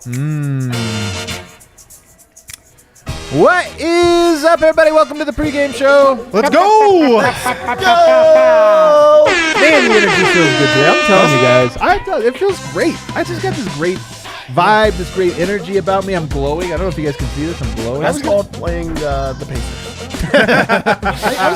What is up, everybody? Welcome to the pregame show. Let's go! Go! Man, the energy feels good today. I'm telling you guys. It feels great. I just got this great vibe, this great energy about me. I'm glowing. I don't know if you guys can see this. I'm glowing. That's called playing the Pacers. I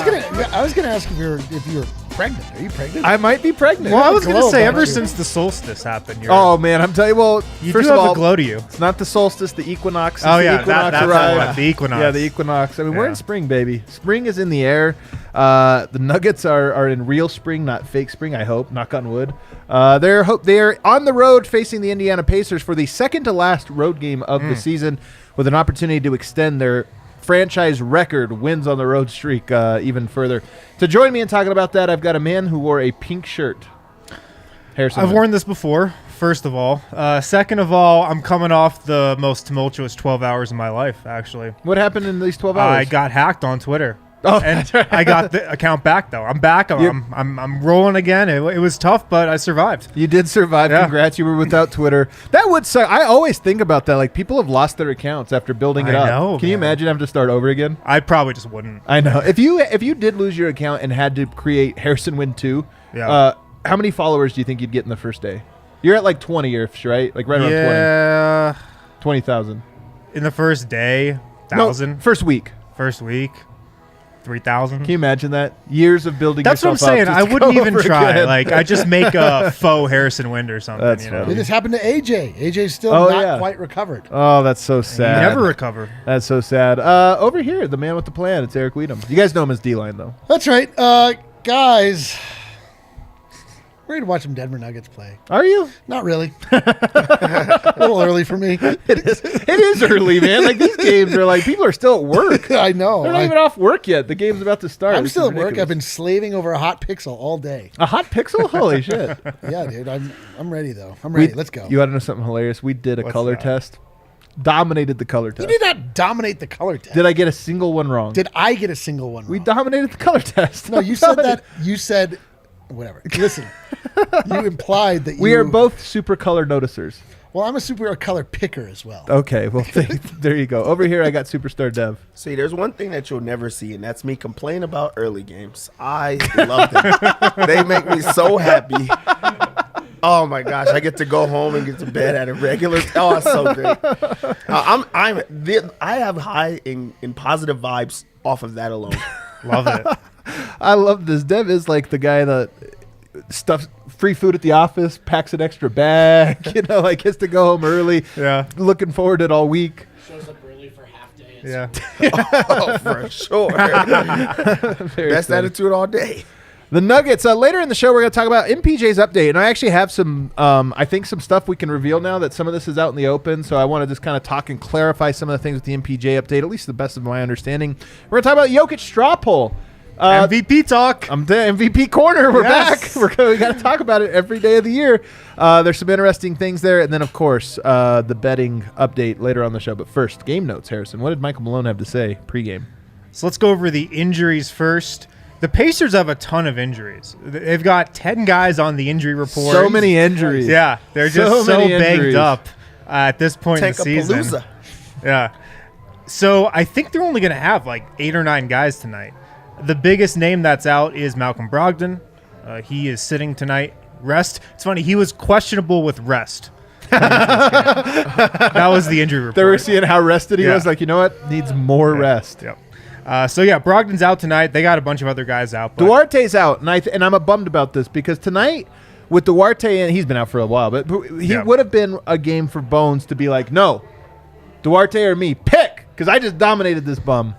was gonna ask if you're pregnant. Are you pregnant? I might be pregnant. Well, I was going to say, ever you. since the solstice happened, Oh, man, I'm telling you, well, you first do of have all, a glow to you. it's not the solstice, the equinox. Oh, the yeah, equinox that's arrived. the equinox. Yeah, the equinox. I mean, we're Yeah. in spring, baby. Spring is in the air. The Nuggets are in real spring, not fake spring, I hope. Knock on wood. They're on the road facing the Indiana Pacers for the second to last road game of the season, with an opportunity to extend their franchise record wins on the road streak even further. To join me in talking about that, I've got a man who wore a pink shirt. Harrison. I've worn this before, first of all. Second of all, I'm coming off the most tumultuous 12 hours of my life, actually. What happened in these 12 hours? I got hacked on Twitter. Oh, and that's right. I got the account back, though. I'm back. I'm rolling again. It was tough, but I survived. You did survive. Yeah. Congrats. You were without Twitter. That would suck. I always think about that. Like, people have lost their accounts after building it I up. know, Can you man. imagine having to start over again? I probably just wouldn't. I know. If you did lose your account and had to create Harrison Win 2, Yeah. how many followers do you think you'd get in the first day? You're at like 20-ish, right? Like right around Yeah. 20,000. In the first day, No, 1,000. first week. First week, 3,000. Can you imagine that? Years of building That's what I'm yourself up saying. just I to wouldn't go even over try. again. Like, I just make a faux Harrison Wind or something. That's you know? funny. This happened to AJ. AJ's still Oh, not yeah. quite recovered. Oh, that's so You sad. never recover. That's so sad. Over here, the man with the plan. It's Eric Weedham. You guys know him as D-Line, though. That's right. Guys, we're going to watch some Denver Nuggets play. Are you? Not really. A little early for me. It is early, man. Like, these games are like, people are still at work. I know. They're not even off work yet. The game's about to start. I'm This still is at work. ridiculous. I've been slaving over a hot pixel all day. A hot pixel? Holy shit. Yeah, dude. I'm ready, though. I'm ready. Let's go. You want to know something hilarious? We did a What's color that? test. Dominated the color You test. did not dominate the color test. Did I get a single one wrong? Did I get a single one wrong? We dominated the color test. No, you said that. You said, whatever. Listen, you implied that you. We are both super color noticers. Well, I'm a super color picker as well. Okay, well, there you go. Over here, I got Superstar Dev. See, there's one thing that you'll never see, and that's me complain about early games. I love them. They make me so happy. Oh my gosh, I get to go home and get to bed at a regular. Oh, it's so great. I have high in positive vibes off of that alone. Love it. I love this. Dev is like the guy that stuffs free food at the office, packs an extra bag, like gets to go home early. Yeah. Looking forward to it all week. Shows up early for half day. Yeah. Oh, for sure. Very Best funny. attitude all day. The Nuggets. Later in the show, we're going to talk about MPJ's update, and I actually have some, I think, some stuff we can reveal now that some of this is out in the open. So I want to just kind of talk and clarify some of the things with the MPJ update, at least to the best of my understanding. We're going to talk about Jokic straw poll. MVP talk. I'm the MVP corner. We're Yes. back. We got to talk about it every day of the year. There's some interesting things there, and then of course the betting update later on the show. But first, game notes. Harrison, what did Michael Malone have to say pregame? So let's go over the injuries first. The Pacers have a ton of injuries. They've got 10 guys on the injury report. So many injuries. Yeah, they're just so many banged injuries. up at this point in the season. Tankapalooza. Yeah. So I think they're only going to have like 8 or 9 guys tonight. The biggest name that's out is Malcolm Brogdon. He is sitting tonight. Rest. It's funny. He was questionable with rest. That was the injury report. They were seeing how rested he Yeah. was. Like, you know what? Needs more rest. Yep. So yeah, Brogdon's out tonight. They got a bunch of other guys out. But Duarte's out, and I'm bummed about this because tonight with Duarte, and he's been out for a while, but he Yeah. would have been a game for Bones to be like, no, Duarte or me, pick, because I just dominated this bum.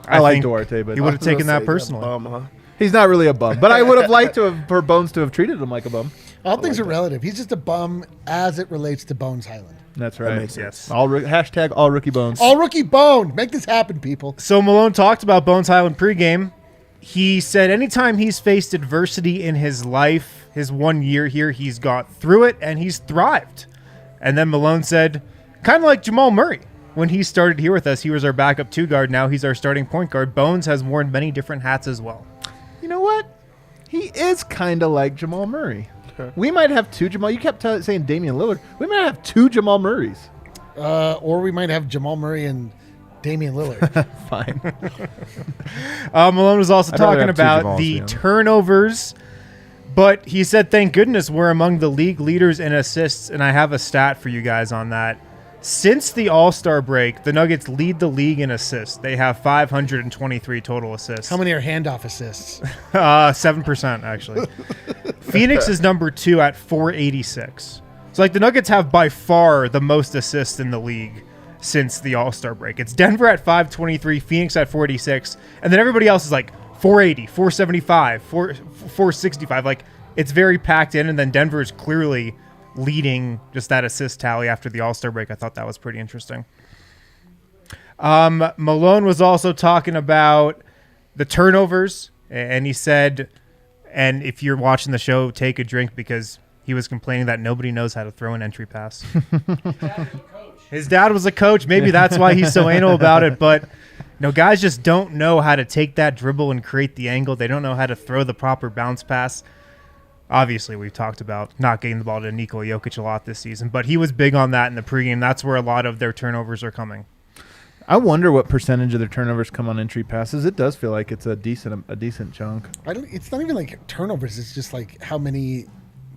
I like think Duarte, but he would have taken that Say, personally. bum, huh? he's not really a bum. But I would have liked for Bones to have treated him like a bum. All things are relative. He's just a bum as it relates to Bones Highland. That's right. makes sense. Yes. Hashtag all rookie Bones. All rookie Bone. Make this happen, people. So Malone talked about Bones Highland pregame. He said anytime he's faced adversity in his life, his 1 year here, he's got through it and he's thrived. And then Malone said, kind of like Jamal Murray. When he started here with us, he was our backup 2 guard. Now he's our starting point guard. Bones has worn many different hats as well. You know what? He is kind of like Jamal Murray. We might have 2 Jamal. You kept saying Damian Lillard. We might have 2 Jamal Murrays. Or we might have Jamal Murray and Damian Lillard. Fine. Malone was also I'd rather talking have two about Jamals, the yeah. turnovers, but he said, thank goodness we're among the league leaders in assists, and I have a stat for you guys on that. Since the All-Star break, the Nuggets lead the league in assists. They have 523 total assists. How many are handoff assists? 7%, actually. Phoenix is number 2 at 486. So, like, the Nuggets have by far the most assists in the league since the All-Star break. It's Denver at 523, Phoenix at 486, and then everybody else is like 480, 475, 465. Like, it's very packed in, and then Denver is clearly leading just that assist tally after the All-Star break. I thought that was pretty interesting. Malone was also talking about the turnovers, and he said, and if you're watching the show, take a drink, because he was complaining that nobody knows how to throw an entry pass. His dad was a coach. Maybe that's why he's so anal about it. But, guys just don't know how to take that dribble and create the angle. They don't know how to throw the proper bounce pass. Obviously, we've talked about not getting the ball to Nikola Jokic a lot this season, but he was big on that in the pregame. That's where a lot of their turnovers are coming. I wonder what percentage of their turnovers come on entry passes. It does feel like it's a decent chunk. It's not even like turnovers. It's just like how many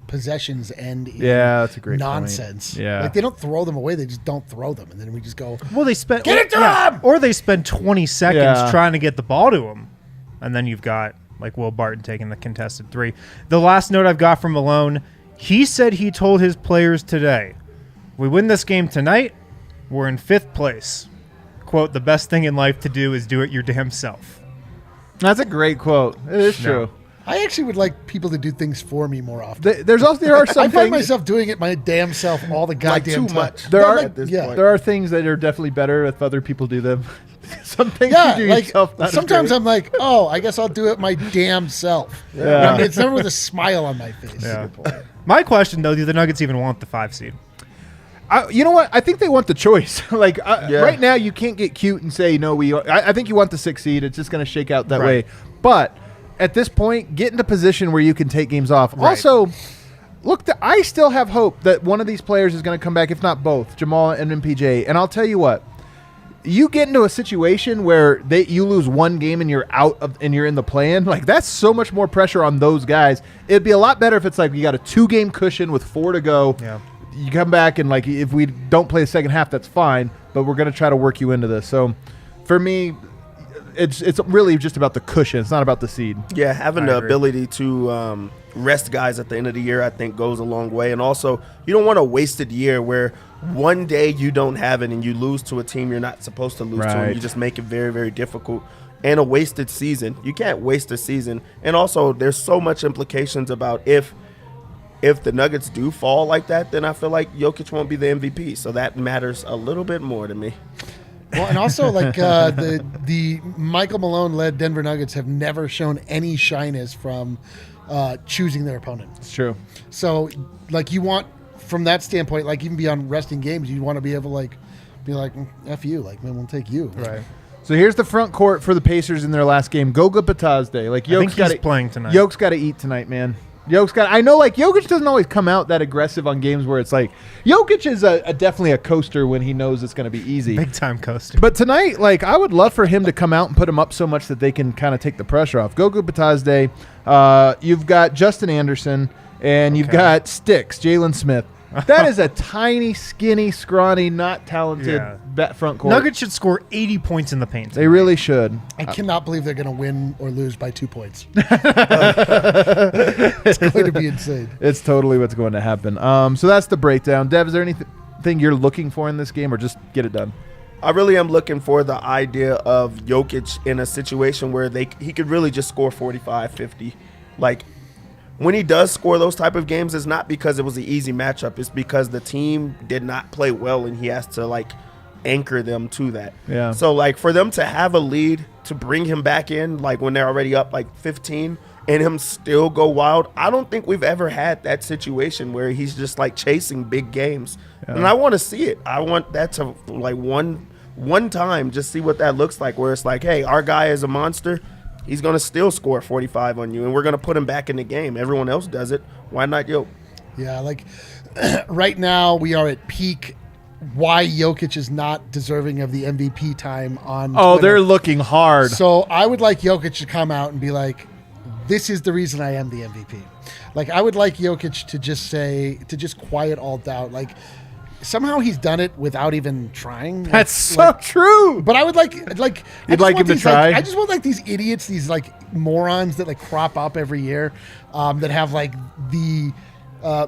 possessions end in That's a great nonsense. point. Yeah. Like they don't throw them away. They just don't throw them. And then we just go, Well, they spent get it to him! or they spend 20 seconds Yeah. trying to get the ball to him, and then you've got like Will Barton taking the contested 3. The last note I've got from Malone, he said he told his players today, "We win this game tonight, we're in 5th place." Quote, "The best thing in life to do is do it your damn self." That's a great quote. It is true. I actually would like people to do things for me more often. There are some I find things. myself doing it my damn self all the Like goddamn too time. much. There are at this point. There are things that are definitely better if other people do them. Some things Yeah, you do like yourself. Not as sometimes great. I'm like, oh, I guess I'll do it my damn self. Yeah. I mean, it's never with a smile on my face. Yeah. My question, though, do the Nuggets even want the 5 seed? You know what? I think they want the choice. Yeah. Right now, you can't get cute and say no. I think you want the 6 seed. It's just going to shake out that Right. way. But at this point, get into position where you can take games off. Right. Also, look, I still have hope that one of these players is going to come back, if not both, Jamal and MPJ. And I'll tell you what. You get into a situation where you lose one game and you're and you're in the play-in, like that's so much more pressure on those guys. It'd be a lot better if it's like you got a 2-game cushion with 4 to go. Yeah. You come back and like if we don't play the second half, that's fine. But we're gonna try to work you into this. So, for me, it's really just about the cushion. It's not about the seed. Yeah, having I the agree. ability to rest guys at the end of the year, I think, goes a long way. And also, you don't want a wasted year where one day you don't have it and you lose to a team you're not supposed to lose to, and Right. you just make it very, very difficult. And a wasted season. You can't waste a season. And also, there's so much implications about if the Nuggets do fall like that, then I feel like Jokic won't be the MVP. So that matters a little bit more to me. Well, and also like the Michael Malone led Denver Nuggets have never shown any shyness from choosing their opponent. It's true. So like you want from that standpoint, like even beyond resting games, you want to be able to like be like F you, like man, we'll take you. Right. So here's the front court for the Pacers in their last game. Goga Patazde. Like I think Yoke's got he's playing tonight. Yoke's got to eat tonight, man. I know, like, Jokic doesn't always come out that aggressive on games where it's like, Jokic is definitely a coaster when he knows it's going to be easy. Big time coaster. But tonight, like, I would love for him to come out and put him up so much that they can kind of take the pressure off. Goga Patazde, you've got Justin Anderson, and you've got Sticks, Jalen Smith. That is a tiny, skinny, scrawny, not talented front court. Nuggets should score 80 points in the paint. They really should. I cannot believe they're going to win or lose by 2 points. It's going to be insane. It's totally what's going to happen. So that's the breakdown. Dev, is there anything you're looking for in this game, or just get it done? I really am looking for the idea of Jokic in a situation where he could really just score 45, 50. Like, when he does score those type of games, it's not because it was an easy matchup. It's because the team did not play well, and he has to, like, anchor them to that. Yeah. So, like, for them to have a lead, to bring him back in, like, when they're already up, like, 15, and him still go wild, I don't think we've ever had that situation where he's just, like, chasing big games. Yeah. And I want to see it. I want that to, like, one time just see what that looks like, where it's like, hey, our guy is a monster. he's going to still score 45 on you, and we're going to put him back in the game. Everyone else does it. Why not Jokic? Yeah, like right now we are at peak why Jokic is not deserving of the MVP time on Twitter. They're looking hard. So I would like Jokic to come out and be like, this is the reason I am the MVP. Like, I would like Jokic to just quiet all doubt. Like, somehow he's done it without even trying. That's so true. But I would like You'd like him to try? I just want like these idiots, these like morons that like crop up every year, that have like the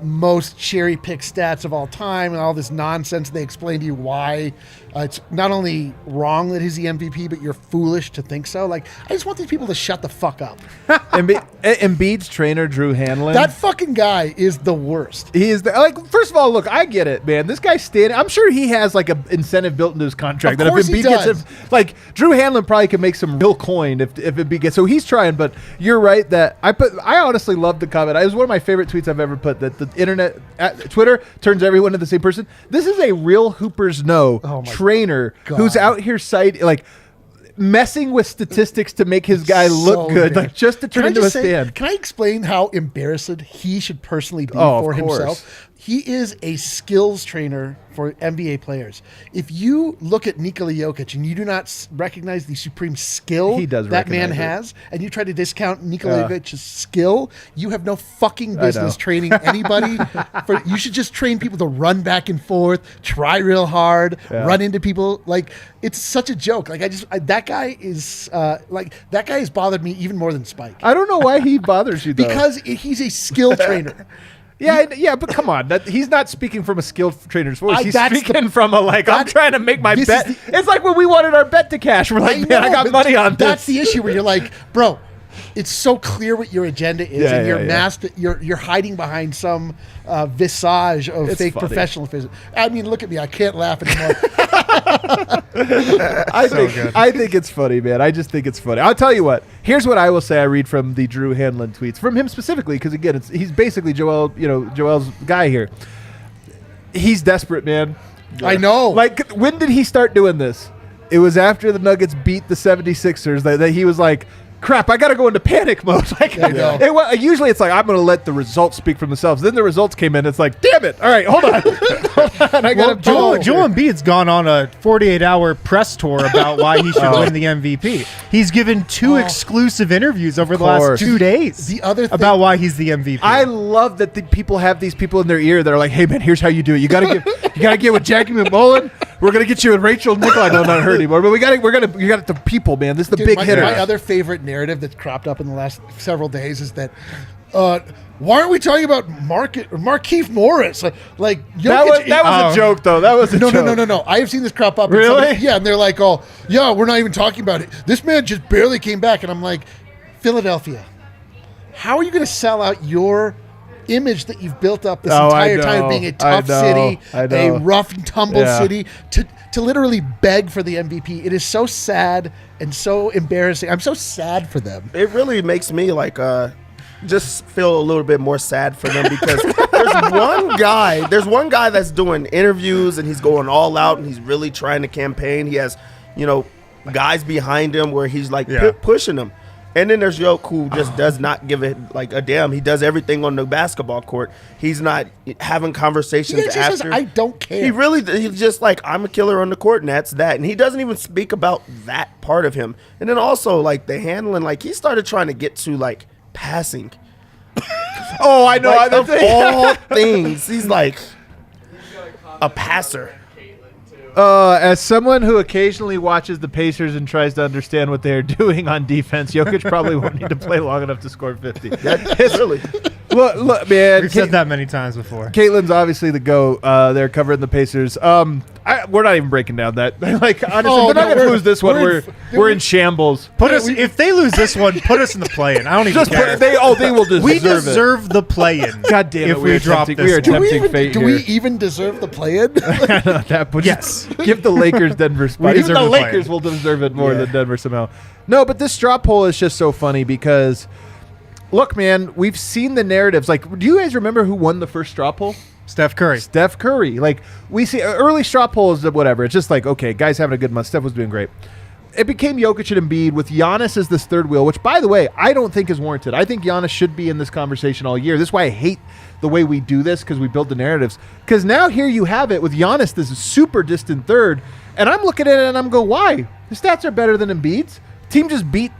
most cherry picked stats of all time and all this nonsense. They explain to you why it's not only wrong that he's the MVP, but you're foolish to think so. Like, I just want these people to shut the fuck up. Embiid's trainer, Drew Hanlon. That fucking guy is the worst. He is first of all, look, I get it, man. This guy's standing. I'm sure he has like an incentive built into his contract. Of course he does. Like Drew Hanlon probably could make some real coin if Embiid gets. So he's trying, but you're right that I honestly love the comment. It was one of my favorite tweets I've ever put, that the internet, Twitter turns everyone into the same person. This is a real Hoopers trainer who's out here messing with statistics to make his guy look good, like just to turn into a stand. Can I explain how embarrassed he should personally be for himself? He is a skills trainer for NBA players. If you look at Nikola Jokic and you do not recognize the supreme skill that man has, and you try to discount Nikola Jokic's skill, you have no fucking business training anybody. You should just train people to run back and forth, try real hard, run into people. Like, it's such a joke. Like, that guy has bothered me even more than Spike. I don't know why he bothers you though. Because he's a skill trainer. Yeah, but come on. He's not speaking from a skilled trainer's voice. He's speaking from I'm trying to make my bet. It's like when we wanted our bet to cash. We're like, I got money on this. That's the issue where you're like, bro, it's so clear what your agenda is, and you're masked. You're hiding behind some visage of fake professionalism. I mean, look at me. I can't laugh anymore. I think it's funny, man. I just think it's funny. I'll tell you what. Here's what I will say. I read from the Drew Hanlon tweets from him specifically, because again, he's basically Joel's guy here. He's desperate, man. I know. Like, when did he start doing this? It was after the Nuggets beat the 76ers that he was like, crap, I got to go into panic mode. Usually it's like, I'm going to let the results speak for themselves. Then the results came in. It's like, damn it. All right, hold on. Joel Embiid's gone on a 48-hour press tour about why he should win the MVP. He's given two exclusive interviews over the last 2 days the other thing, about why he's the MVP. I love that the people have these people in their ear that are like, hey, man, here's how you do it. You got to get with Jackie McMullen. We're gonna get you with Rachel Nichols. I know not her anymore, but you got it the people, man. This is the big hitter. My other favorite narrative that's cropped up in the last several days is that why aren't we talking about Markieff Morris? Like, Jokic, that was a joke, though. That was a joke. No. I have seen this crop up. Really? And they're like, oh, yeah, we're not even talking about it. This man just barely came back, and I'm like, Philadelphia, how are you going to sell out your image that you've built up this entire time of being a tough city, a rough and tumble city, to literally beg for the MVP? It is so sad and so embarrassing. I'm so sad for them. It really makes me just feel a little bit more sad for them, because there's one guy that's doing interviews and he's going all out and he's really trying to campaign. He has, guys behind him where he's pushing them. And then there's Jokic, who just does not give it a damn. He does everything on the basketball court. He's not having conversations after. Says, I don't care. He's just like, I'm a killer on the court, and that's that. And he doesn't even speak about that part of him. And then also, the handling, he started trying to get to, passing. Oh, I know. Of all things, he's like a passer. As someone who occasionally watches the Pacers and tries to understand what they are doing on defense, Jokic probably won't need to play long enough to score 50. It's really. Look, man. We've said that many times before. Caitlin's obviously the GOAT. They're covering the Pacers. We're not even breaking down that. Honestly, they're not going to lose this one. We're in shambles. If they lose this one, put us in the play-in. I don't even care. They will deserve it. We deserve the play-in. God damn it. If we drop this, we are tempting fate do here. we even deserve the play-in? Yes. Give the Lakers Denver spot. Even the Lakers will deserve it more than Denver somehow. No, but this straw poll is just so funny because, look, man, we've seen the narratives. Do you guys remember who won the first straw poll? Steph Curry. We see early straw polls, whatever. It's just okay, guys having a good month. Steph was doing great. it became Jokic and Embiid with Giannis as this third wheel, which, by the way, I don't think is warranted. I think Giannis should be in this conversation all year. This is why I hate the way we do this, because we build the narratives. Because now here you have it with Giannis, this super distant third, and I'm looking at it and I'm going, why? His stats are better than Embiid's. Team just beat.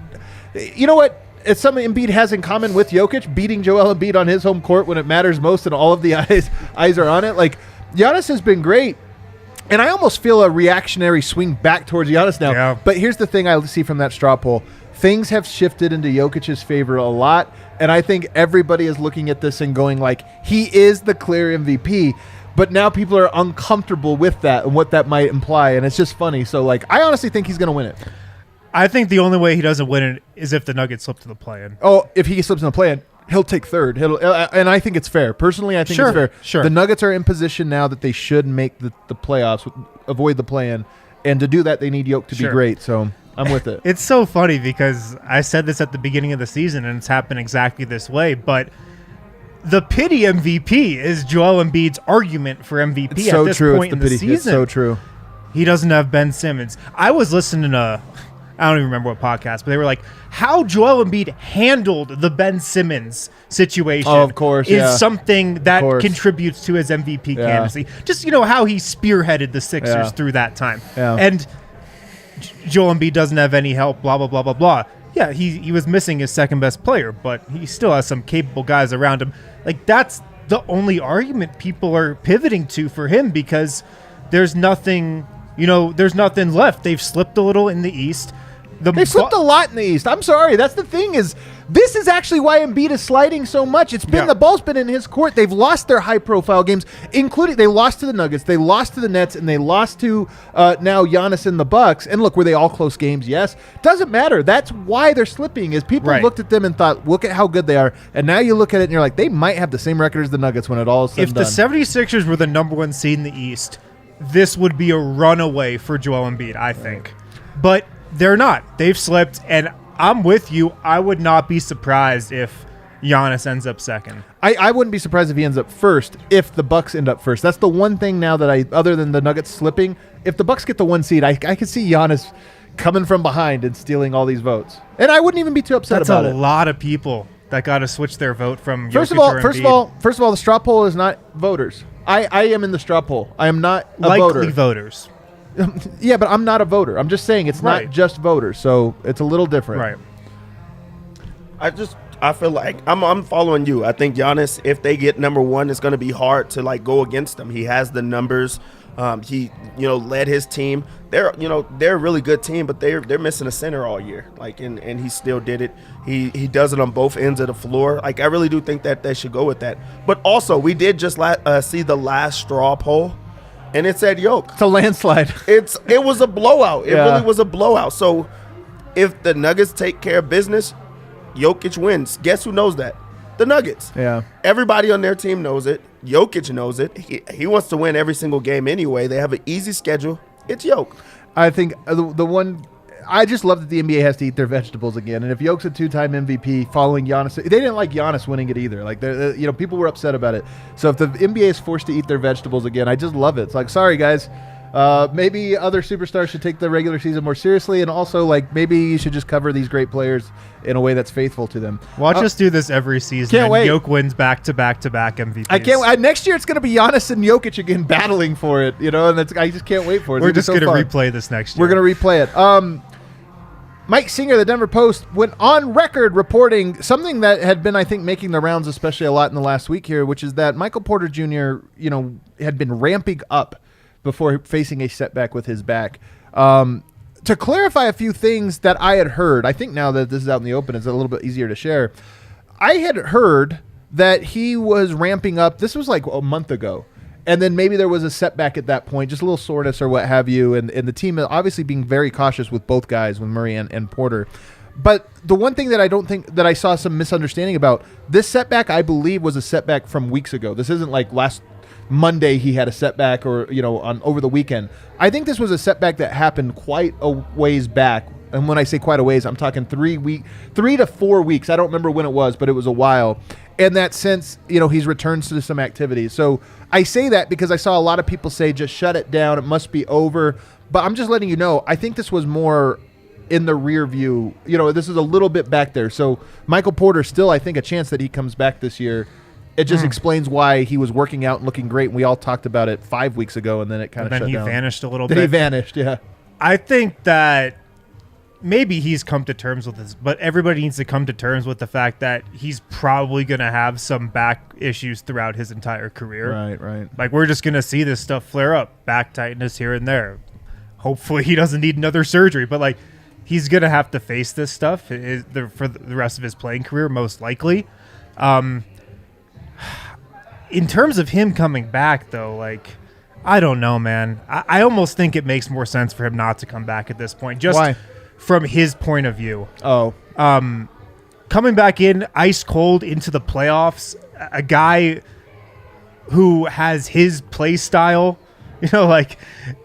You know what? It's something Embiid has in common with Jokic, beating Joel Embiid on his home court when it matters most and all of the eyes are on it. Like, Giannis has been great. And I almost feel a reactionary swing back towards Giannis now. Yeah. But here's the thing I see from that straw poll. Things have shifted into Jokic's favor a lot, and I think everybody is looking at this and going like, he is the clear MVP, but now people are uncomfortable with that and what that might imply, and it's just funny. So, like, I honestly think he's going to win it. I think the only way he doesn't win it is if the Nuggets slip to the play-in. Oh, if he slips in the play-in, he'll take third. And I think it's fair. Personally, I think it's fair. Sure. The Nuggets are in position now that they should make the playoffs, avoid the play-in. And to do that, they need Jokic to be great. So I'm with it. It's so funny because I said this at the beginning of the season, and it's happened exactly this way. But the pity MVP is Joel Embiid's argument for MVP It's so at this true. point in the season. It's so true. He doesn't have Ben Simmons. I was listening to I don't even remember what podcast, but they were like, how Joel Embiid handled the Ben Simmons situation of course, is something that contributes to his MVP candidacy. Just, how he spearheaded the Sixers through that time. Yeah. And Joel Embiid doesn't have any help, blah, blah, blah, blah, blah. Yeah, he was missing his second best player, but he still has some capable guys around him. Like, that's the only argument people are pivoting to for him, because there's nothing, there's nothing left. They've slipped a little in the East. They slipped a lot in the East. I'm sorry. That's the thing is, this is actually why Embiid is sliding so much. It's been the ball's been in his court. They've lost their high-profile games, including they lost to the Nuggets, they lost to the Nets, and they lost to now Giannis and the Bucks. And look, were they all close games? Yes. Doesn't matter. That's why they're slipping. Is people looked at them and thought, look at how good they are. And now you look at it and you're like, they might have the same record as the Nuggets when it all is said and done. If the 76ers were the number one seed in the East, this would be a runaway for Joel Embiid, I think. But they're not. They've slipped, and I'm with you. I would not be surprised if Giannis ends up second. I wouldn't be surprised if he ends up first if the Bucks end up first. That's the one thing now that other than the Nuggets slipping, if the Bucks get the one seed, I could see Giannis coming from behind and stealing all these votes. And I wouldn't even be too upset about it. That's a lot of people that got to switch their vote from First Jokic of all, the straw poll is not voters. I am in the straw poll. I am not a likely voter. Voters. Yeah, but I'm not a voter. I'm just saying it's not just voters, so it's a little different. Right. I feel like I'm following you. I think Giannis, if they get number one, it's going to be hard to go against them. He has the numbers. He led his team. They're a really good team, but they're missing a center all year. And he still did it. He does it on both ends of the floor. I really do think that they should go with that. But also, we did just see the last straw poll. And it said Jokic. It's a landslide. It was a blowout. It really was a blowout. So if the Nuggets take care of business, Jokic wins. Guess who knows that? The Nuggets. Yeah. Everybody on their team knows it. Jokic knows it. He wants to win every single game anyway. They have an easy schedule. It's Jokic. I think the one I just love that the NBA has to eat their vegetables again. And if Jokic's a two-time MVP following Giannis, they didn't like Giannis winning it either. Like, people were upset about it. So if the NBA is forced to eat their vegetables again, I just love it. It's like, sorry guys, maybe other superstars should take the regular season more seriously, and also maybe you should just cover these great players in a way that's faithful to them. Watch us do this every season. Can't wait. Jokic wins back-to-back MVPs. I can't. Next year it's going to be Giannis and Jokic again battling for it. And I just can't wait for it. We're just going to replay this next year. We're going to replay it. Mike Singer, the Denver Post, went on record reporting something that had been, I think, making the rounds especially a lot in the last week here, which is that Michael Porter Jr., had been ramping up before facing a setback with his back. To clarify a few things that I had heard, I think now that this is out in the open, it's a little bit easier to share. I had heard that he was ramping up. This was like a month ago. And then maybe there was a setback at that point, just a little soreness or what have you. And the team obviously being very cautious with both guys, with Murray and Porter. But the one thing that I don't think that I saw some misunderstanding about, this setback, I believe, was a setback from weeks ago. This isn't like last Monday he had a setback or, on over the weekend. I think this was a setback that happened quite a ways back. And when I say quite a ways, I'm talking 3 to 4 weeks. I don't remember when it was, but it was a while. In that sense, he's returned to some activities. So I say that because I saw a lot of people say, just shut it down. It must be over. But I'm just letting you know, I think this was more in the rear view. This is a little bit back there. So Michael Porter still, I think, a chance that he comes back this year. It just explains why he was working out and looking great. And we all talked about it 5 weeks ago, and then it kind of shut down. Then he vanished a little bit. He vanished, yeah. I think that maybe he's come to terms with this, but everybody needs to come to terms with the fact that he's probably going to have some back issues throughout his entire career. Right. Like, we're just going to see this stuff flare up, back tightness here and there. Hopefully he doesn't need another surgery, but like, he's going to have to face this stuff for the rest of his playing career, most likely. In terms of him coming back, though, like, I don't know, man. I almost think it makes more sense for him not to come back at this point. Just Why? From his point of view. Oh. Coming back in ice cold into the playoffs, a guy who has his play style, like,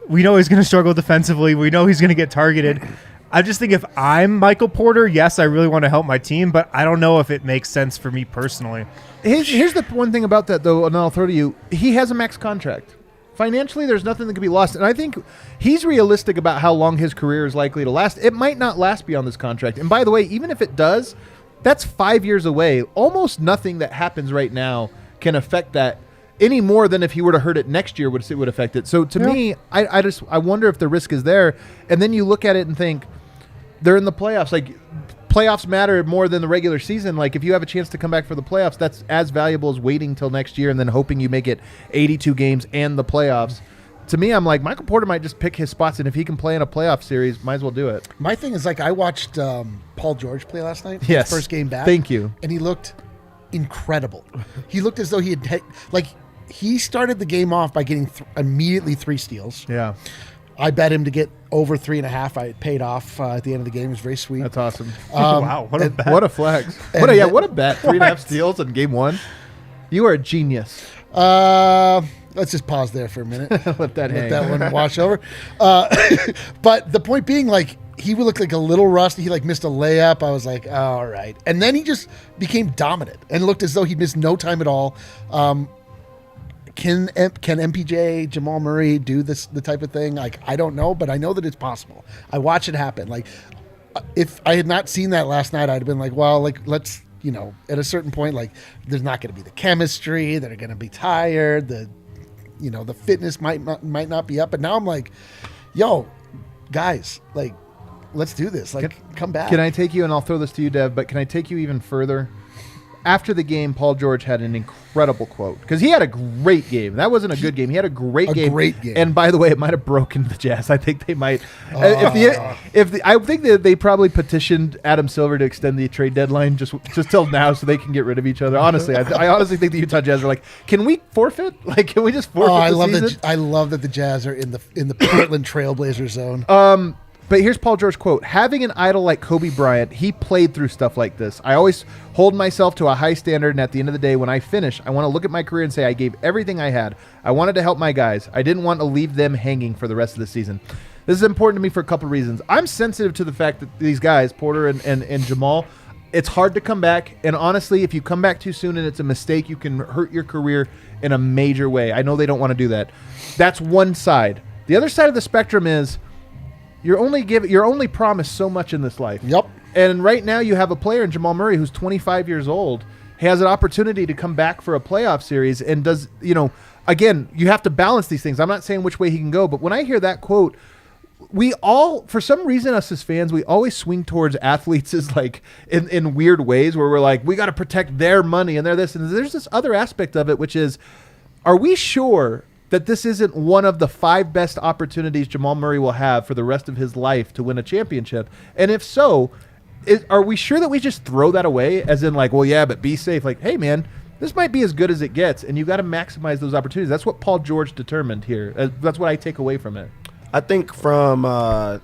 we know he's going to struggle defensively. We know he's going to get targeted. I just think if I'm Michael Porter, yes, I really want to help my team, but I don't know if it makes sense for me personally. Here's the one thing about that, though, and I'll throw to you. He has a max contract. Financially, there's nothing that can be lost. And I think he's realistic about how long his career is likely to last. It might not last beyond this contract. And by the way, even if it does, that's 5 years away. Almost nothing that happens right now can affect that any more than if he were to hurt it next year would affect it. So to me, I wonder if the risk is there. And then you look at it and think, they're in the playoffs. Like, playoffs matter more than the regular season. Like, if you have a chance to come back for the playoffs, that's as valuable as waiting till next year and then hoping you make it 82 games and the playoffs. To me, I'm like, Michael Porter might just pick his spots, and if he can play in a playoff series, might as well do it. My thing is, like, I watched Paul George play last night. Yes. His first game back. Thank you. And he looked incredible. He looked as though he had, he started the game off by getting immediately 3 steals. Yeah. I bet him to get over 3.5. I paid off at the end of the game. It was very sweet. That's awesome. Wow, what a bet. What a flex. What a bet. 3.5 steals in game 1. You are a genius. Let's just pause there for a minute. Let that one wash over. But the point being, like, he would look like a little rusty. He missed a layup. I was like, oh, all right. And then he just became dominant and looked as though he missed no time at all. Can MPJ, Jamal Murray do the type of thing? Like, I don't know, but I know that it's possible. I watch it happen. Like, if I had not seen that last night, I'd have been like, well, like, let's, at a certain point, like, there's not going to be the chemistry. They're going to be tired. The fitness might not be up. But now I'm like, yo, guys, like, let's do this. Like, come back. Can I take you, and I'll throw this to you, Dev, but can I take you even further? After the game, Paul George had an incredible quote because he had a great game. That wasn't a good game. He had a great game. And by the way, it might have broken the Jazz. I think they might. I think that they probably petitioned Adam Silver to extend the trade deadline just till now so they can get rid of each other. Honestly, I honestly think the Utah Jazz are like, can we forfeit? Like, can we just forfeit the season? I love that the Jazz are in the Portland Trailblazer zone. But here's Paul George quote. Having an idol like Kobe Bryant, he played through stuff like this. I always hold myself to a high standard, and at the end of the day, when I finish, I want to look at my career and say I gave everything I had. I wanted to help my guys. I didn't want to leave them hanging for the rest of the season. This is important to me for a couple of reasons. I'm sensitive to the fact that these guys, Porter and Jamal, it's hard to come back. And honestly, if you come back too soon and it's a mistake, you can hurt your career in a major way. I know they don't want to do that. That's one side. The other side of the spectrum is you're only promised so much in this life. Yep. And right now you have a player in Jamal Murray who's 25 years old. He has an opportunity to come back for a playoff series and does, again, you have to balance these things. I'm not saying which way he can go, but when I hear that quote, we all, for some reason, us as fans, we always swing towards athletes as like in weird ways where we're like, we got to protect their money and they're this. And there's this other aspect of it, which is, are we sure that this isn't one of the 5 best opportunities Jamal Murray will have for the rest of his life to win a championship? And if so, are we sure that we just throw that away as in like, well, yeah, but be safe? Like, hey, man, this might be as good as it gets, and you got to maximize those opportunities. That's what Paul George determined here. That's what I take away from it. I think from a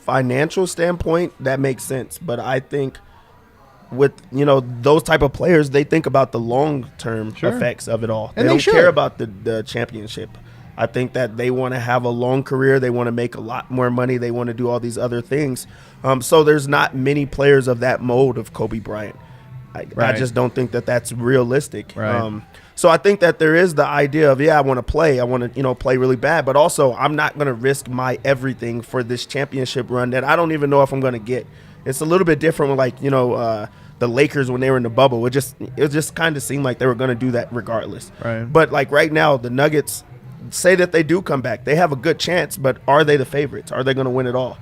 financial standpoint, that makes sense. But I think with those type of players, they think about the long-term effects of it all. They don't care about the championship. I think that they want to have a long career. They want to make a lot more money. They want to do all these other things. So there's not many players of that mold of Kobe Bryant. I just don't think that that's realistic. Right. So I think that there is the idea of, I want to play. I want to, play really bad. But also, I'm not going to risk my everything for this championship run that I don't even know if I'm going to get. It's a little bit different with, like, the Lakers when they were in the bubble. It just kind of seemed like they were going to do that regardless. Right. But, like, right now, the Nuggets, say that they do come back. They have a good chance, but are they the favorites? Are they going to win it all?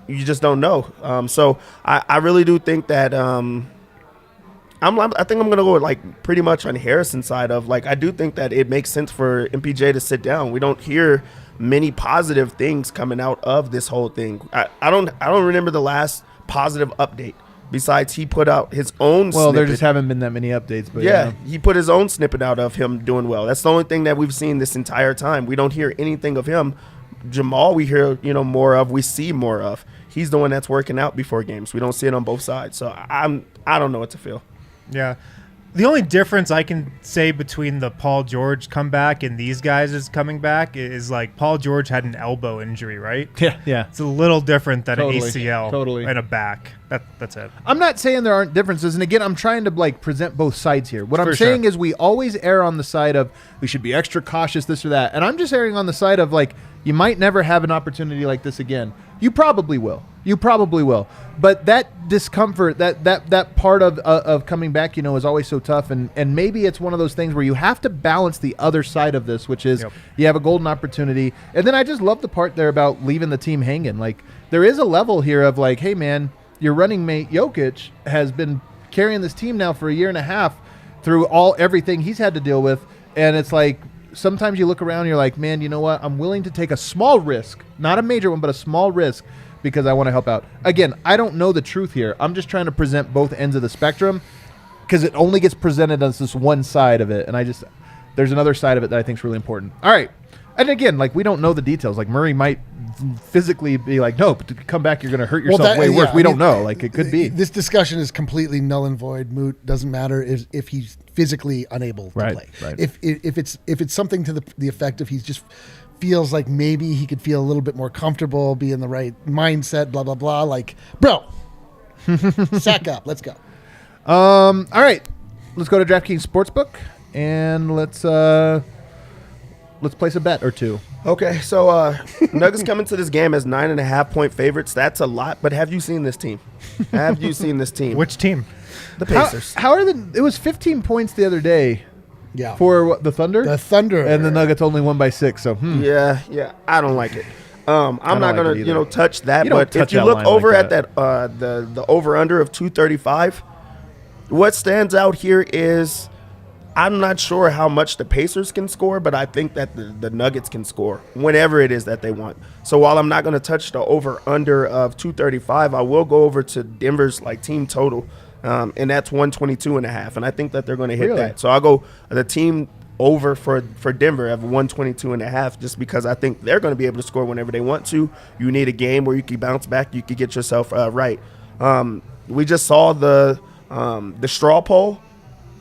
You just don't know. So I really do think that I think I'm going to go with, like, pretty much on Harrison's side of, like, I do think that it makes sense for MPJ to sit down. We don't hear many positive things coming out of this whole thing. I don't remember the last positive update besides he put out his own snippet. There just haven't been that many updates. But he put his own snippet out of him doing well. That's the only thing that we've seen this entire time. We don't hear anything of him. Jamal we hear, more of, we see more of. He's the one that's working out before games. We don't see it on both sides. So I don't know what to feel. Yeah. The only difference I can say between the Paul George comeback and these guys' coming back is, like, Paul George had an elbow injury, right? Yeah. It's a little different than Totally. an ACL Totally. and a back. That's it. I'm not saying there aren't differences, and again, I'm trying to, like, present both sides here. What I'm For saying sure. is we always err on the side of we should be extra cautious, this or that, and I'm just erring on the side of, like, you might never have an opportunity like this again. You probably will. But that discomfort, that part of coming back, is always so tough, and maybe it's one of those things where you have to balance the other side of this, which is you have a golden opportunity, and then I just love the part there about leaving the team hanging. Like, there is a level here of, like, hey man, your running mate Jokic has been carrying this team now for a year and a half through everything he's had to deal with, and it's like sometimes you look around and you're like, man, you know what? I'm willing to take a small risk, not a major one, but a small risk because I want to help out. Again, I don't know the truth here. I'm just trying to present both ends of the spectrum because it only gets presented as this one side of it, and there's another side of it that I think is really important. All right. And again, like, we don't know the details. Like, Murray might physically be like, no, but to come back, you're going to hurt yourself way worse. We don't know. Like, it could be. This discussion is completely null and void, moot. Doesn't matter if he's physically unable to play. Right. If it's something to the effect of he's just feels like maybe he could feel a little bit more comfortable, be in the right mindset, blah, blah, blah. Like, bro, sack up. Let's go. All right. Let's go to DraftKings Sportsbook, and let's place a bet or two. Okay, so Nuggets come into this game as 9.5-point favorites. That's a lot, but have you seen this team? Which team? The Pacers. How are it was 15 points the other day Yeah. for what, the Thunder? The Thunder. And the Nuggets only won by 6, so Yeah, I don't like it. I'm not like going it to, either. touch that. You don't But touch if you that look line over like at that, the over-under of 235, what stands out here is I'm not sure how much the Pacers can score, but I think that the Nuggets can score whenever it is that they want. So while I'm not going to touch the over-under of 235, I will go over to Denver's, like, team total, and that's 122.5, and I think that they're going to hit that. So I'll go the team over for Denver at 122.5, just because I think they're going to be able to score whenever they want to. You need a game where you can bounce back, you can get yourself right. We just saw the straw poll.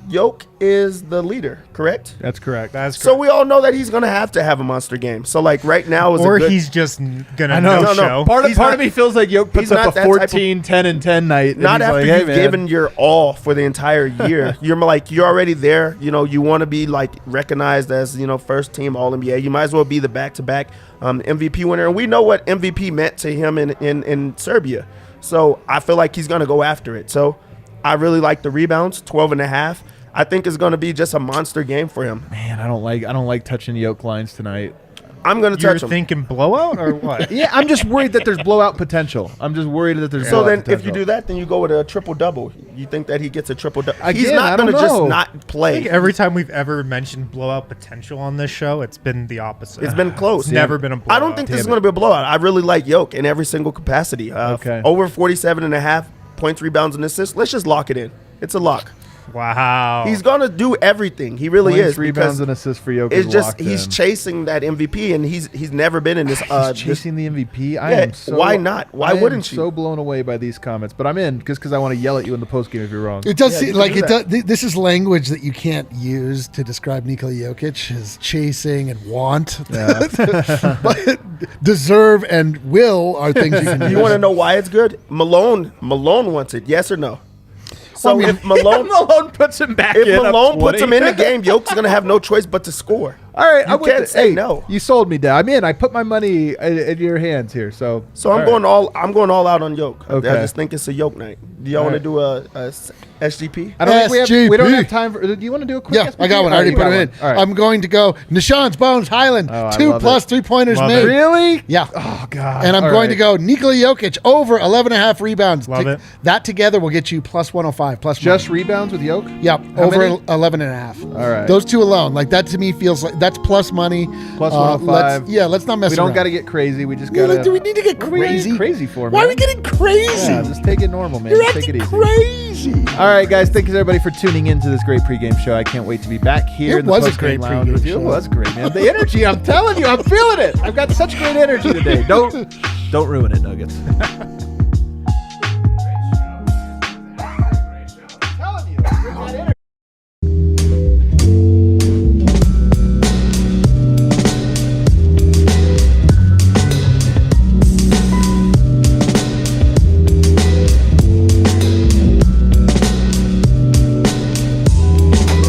Yoke is the leader, correct? That's correct. So we all know that he's going to have a monster game. So, like, right now is he's just going to know. show. Part of me feels like Yoke puts he's up not a that 14, 10, and 10 night. Not after like, you've given your all for the entire year. You're already there. You want to be, like, recognized as, first team All-NBA. You might as well be the back-to-back MVP winner. And we know what MVP meant to him in Serbia. So I feel like he's going to go after it. So I really like the rebounds, 12.5. I think it's going to be just a monster game for him. Man, I don't like touching Yoke lines tonight. I'm going to touch him. You're thinking blowout or what? Yeah, I'm just worried that there's blowout potential. So then if you do that, then you go with a triple-double. You think that he gets a triple-double. He's Again, not I going don't to just know. not play. I think every time we've ever mentioned blowout potential on this show, it's been the opposite. It's been close. It's never been a blowout. I don't think this is going to be a blowout. I really like Yoke in every single capacity. Okay. Over 47.5 points, rebounds, and assists. Let's just lock it in. It's a lock. Wow. He's going to do everything. He really Points, is. rebounds, because and assists for Yoke. It's is just locked he's in. chasing that MVP, and he's never been in this. He's chasing the MVP. I Yeah, am so. why not? Why I am wouldn't you? So blown away by these comments, but I'm in because I want to yell at you in the post game if you're wrong. It does Yeah, seem you like can it do does. This is language that you can't use to describe Nikola Jokic. His chasing and want, but deserve and will are things you can use. You want to know why it's good? Malone wants it. Yes or no? So if Malone, Malone puts him back if in. Malone puts him in the game, Jokic going to have no choice but to score. All right, You can't say no. You sold me down. I'm in. I put my money in your hands here. So I'm going all out on Yoke. Okay. I just think it's a Yoke night. Do y'all want to do a SGP? I don't think we don't SGP. have time for. Do you want to do a quick? Yeah, I got one. I already put it in. All right. I'm going to go Nishant's Bones Highland. Oh, I 2 love plus it. 3-pointers Love made. it. Really? Yeah. Oh God. And I'm All going to right. go Nikola Jokic over 11.5 rebounds. Love it. That together will get you plus 105. Plus Just money. rebounds with Yoke. Yep, How over many? 11.5. All right. Those two alone, like that to me feels like that's plus money. Plus 105. Let's not mess We around. don't got to get crazy. We just Yeah, got to. do we need to get What are we getting crazy? crazy for, Why are man? we getting crazy? Yeah, just take it normal, man. You're Just take it acting easy. crazy. All right, guys. Thank you everybody for tuning into this great pregame show. I can't wait to be back here. It in the was a post-game great lounge pregame with you. show. It was great, man. The energy. I'm telling you, I'm feeling it. I've got such great energy today. Don't ruin it, Nuggets.